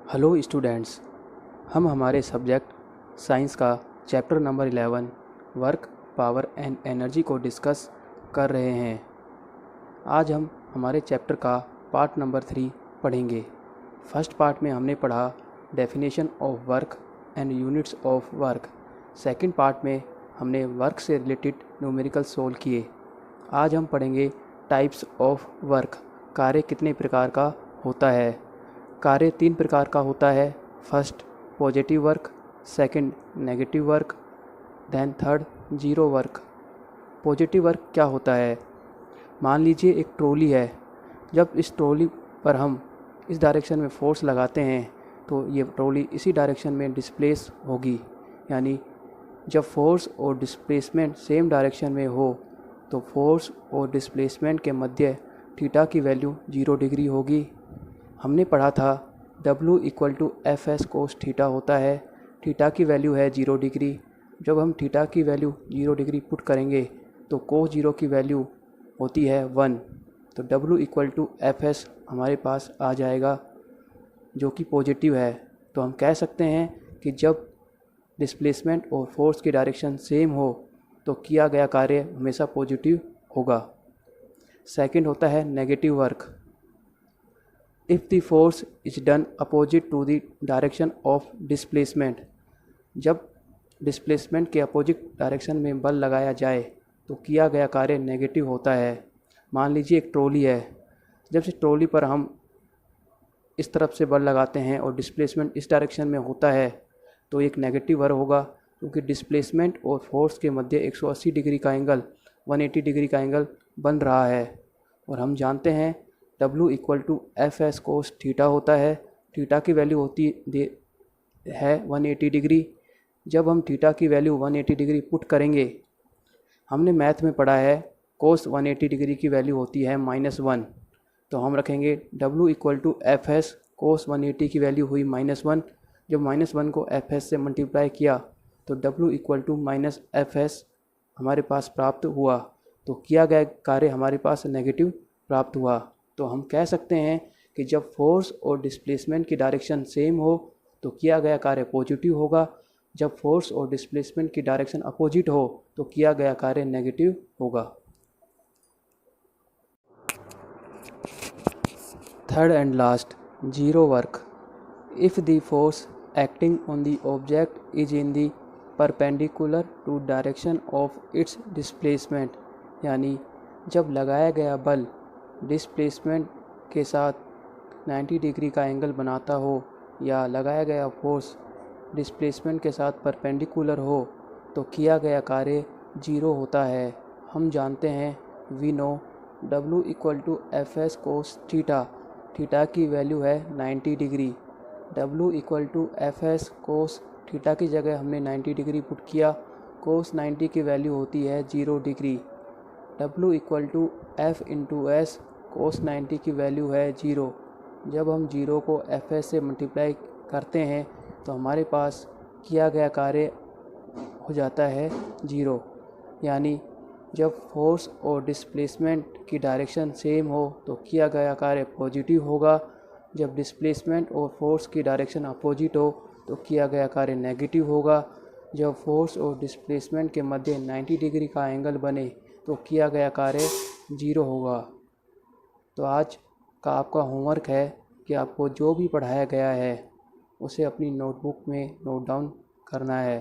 Hello students, हम हमारे subject science का chapter number 11 work, power and energy को डिस्कस कर रहे हैं। आज हम हमारे चैप्टर का पार्ट नंबर 3 पढ़ेंगे। फर्स्ट पार्ट में हमने पढ़ा definition of work and units of work. Second part में हमने वर्क से रिलेटेड न्यूमेरिकल सोल्व किए। आज हम पढ़ेंगे टाइप्स ऑफ वर्क, कार्य कितने प्रकार का होता है। कार्य 3 प्रकार का होता है। First positive work, second negative work, then third zero work. Positive work क्या होता है? मान लीजिए एक ट्रॉली है। जब इस ट्रॉली पर हम इस डायरेक्शन में फोर्स लगाते हैं तो ये ट्रॉली इसी डायरेक्शन में डिस्प्लेस होगी। यानी जब फोर्स और डिस्प्लेसमेंट सेम डायरेक्शन में हो तो फोर्स और डिस्प्लेसमेंट के मध्य थीटा की वैल्यू 0 डिग्री होगी। हमने पढ़ा था W equal to F S cos theta होता है। थीटा की वैल्यू है 0 डिग्री। जब हम थीटा की वैल्यू 0 डिग्री पुट करेंगे तो कोस 0 की वैल्यू होती है 1। तो W equal to F S हमारे पास आ जाएगा, जो कि पॉजिटिव है। तो हम कह सकते हैं कि जब डिस्प्लेसमेंट और फोर्स की डायरेक्शन सेम हो तो किया गया कार्य हमेशा पॉजिटिव होगा। सेकंड होता है negative work. If the force is done opposite to the direction of displacement, जब डिस्प्लेसमेंट के अपोजिट डायरेक्शन में बल लगाया जाए तो किया गया कार्य नेगेटिव होता है। मान लीजिए एक ट्रॉली है। जब से ट्रॉली पर हम इस तरफ से बल लगाते हैं और डिस्प्लेसमेंट इस डायरेक्शन में होता है तो एक नेगेटिव वर्क होगा, क्योंकि डिस्प्लेसमेंट और फोर्स के मध्य 180 डिग्री का एंगल 180 डिग्री का एंगल बन रहा है। और हम जानते हैं W equal to F S cos theta होता है। थीटा की वैल्यू होती है 180 डिग्री। जब हम थीटा की वैल्यू 180 डिग्री पुट करेंगे, हमने मैथ में पढ़ा है कोस 180 डिग्री की वैल्यू होती है -1। तो हम रखेंगे W equal to F S cos 180 की वैल्यू हुई -1। जब -1 को एफ एस से मल्टीप्लाई किया तो W equal to minus F S हमारे पास प्राप्त हुआ। तो किया गया कार्य हमारे पास नेगेटिव प्राप्त हुआ। तो हम कह सकते हैं कि जब फोर्स और डिस्प्लेसमेंट की डायरेक्शन सेम हो तो किया गया कार्य पॉजिटिव होगा। जब फोर्स और डिस्प्लेसमेंट की डायरेक्शन अपोजिट हो तो किया गया कार्य नेगेटिव होगा। Third and last, zero work. If the force acting on the object is in the perpendicular to direction of its displacement, यानी जब लगाया गया बल डिस्प्लेसमेंट के साथ 90 डिग्री का एंगल बनाता हो या लगाया गया फोर्स डिस्प्लेसमेंट के साथ परपेंडिकुलर हो तो किया गया कार्य जीरो होता है। हम जानते हैं we know W equal to F S cos theta. Theta की वैल्यू है 90 degree. W equal to F S cos theta की जगह हमने 90 डिग्री पुट किया। कोस 90 की वैल्यू होती है 0 degree. W equal to F into S cos 90 की वैल्यू है 0। जब हम 0 को एफ एस से मल्टीप्लाई करते हैं तो हमारे पास किया गया कार्य हो जाता है 0। यानी जब फोर्स और डिस्प्लेसमेंट की डायरेक्शन सेम हो तो किया गया कार्य पॉजिटिव होगा। जब डिस्प्लेसमेंट और फोर्स की डायरेक्शन अपोजिट हो तो किया गया कार्य नेगेटिव होगा। जब फोर्स और डिस्प्लेसमेंट के मध्य 90 डिग्री का एंगल बने तो किया गया कार्य 0 होगा। तो आज का आपका होमवर्क है कि आपको जो भी पढ़ाया गया है उसे अपनी नोटबुक में नोट डाउन करना है।